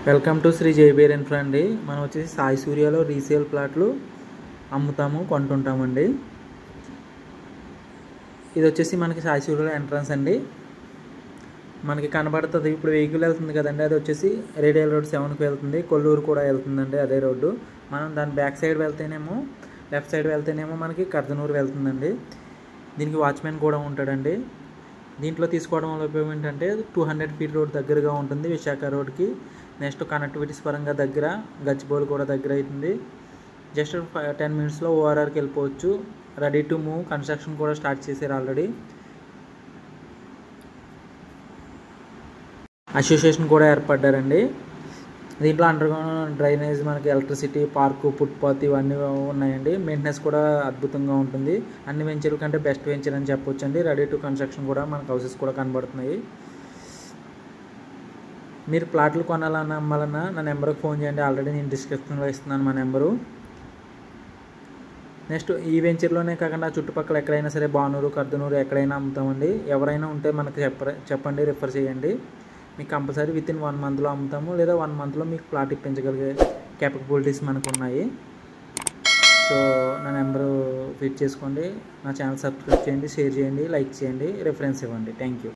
Welcome to Shri జైబీర్ infra అండి. మనం వచ్చేసి సాయి సూర్యలో రీసేల్ ప్లాట్లు అమ్ముతాము, కొంటుంటామండి. ఇది వచ్చేసి మనకి సాయి సూర్యలో ఎంట్రన్స్ అండి. మనకి కనబడుతుంది ఇప్పుడు వెహికల్ వెళ్తుంది కదండి, అది వచ్చేసి రేడియల్ రోడ్ 7కి వెళ్తుంది. కొల్లూరు కూడా వెళ్తుందండి అదే రోడ్డు. మనం దాని బ్యాక్ సైడ్ వెళ్తేనేమో, లెఫ్ట్ సైడ్ వెళ్తేనేమో మనకి కర్దనూరు వెళ్తుందండి. దీనికి వాచ్మెన్ కూడా ఉంటాడండి. దీంట్లో తీసుకోవడం వల్ల ఉపయోగం ఏంటంటే 200 ఫీట్ రోడ్ దగ్గరగా ఉంటుంది విశాఖ రోడ్కి. నెక్స్ట్ కనెక్టివిటీస్ పరంగా దగ్గర, గచ్చిబౌలి కూడా దగ్గర అవుతుంది. జస్ట్ 10 మినిట్స్లో ఓఆర్ఆర్కి వెళ్ళిపోవచ్చు. రెడీ టు మూవ్, కన్స్ట్రక్షన్ కూడా స్టార్ట్ చేశారు ఆల్రెడీ. అసోసియేషన్ కూడా ఏర్పడ్డారండి. దీంట్లో అండర్గ్రౌండ్ డ్రైనేజ్, మనకి ఎలక్ట్రిసిటీ, పార్కు, ఫుట్పాత్ ఇవన్నీ ఉన్నాయండి. మెయింటెనెన్స్ కూడా అద్భుతంగా ఉంటుంది. అన్ని వెంచర్ల కంటే బెస్ట్ వెంచర్ అని చెప్పొచ్చు అండి. రెడీ టు కన్స్ట్రక్షన్ కూడా మనకు హౌసెస్ కూడా కనబడుతున్నాయి. మీరు ప్లాట్లు కొనాలన్నా అమ్మాలన్నా నా నెంబర్కి ఫోన్ చేయండి. ఆల్రెడీ నేను డిస్క్రిప్షన్లో ఇస్తున్నాను మా నెంబరు. నెక్స్ట్ ఈ వెంచర్లోనే కాకుండా చుట్టుపక్కల ఎక్కడైనా సరే బానూరు, కర్దనూరు ఎక్కడైనా అమ్ముతామండి. ఎవరైనా ఉంటే మనకు చెప్పండి, రిఫర్ చేయండి. మీకు కంపల్సరీ వితిన్ 1 మంత్లో అమ్ముతాము, లేదా 1 మంత్లో మీకు ప్లాట్ ఇప్పించగలిగే క్యాపబిలిటీస్ మనకు ఉన్నాయి. సో నా నెంబరు ఫిట్ చేసుకోండి. నా ఛానల్ సబ్స్క్రైబ్ చేయండి, షేర్ చేయండి, లైక్ చేయండి, రిఫరెన్స్ ఇవ్వండి. Thank you.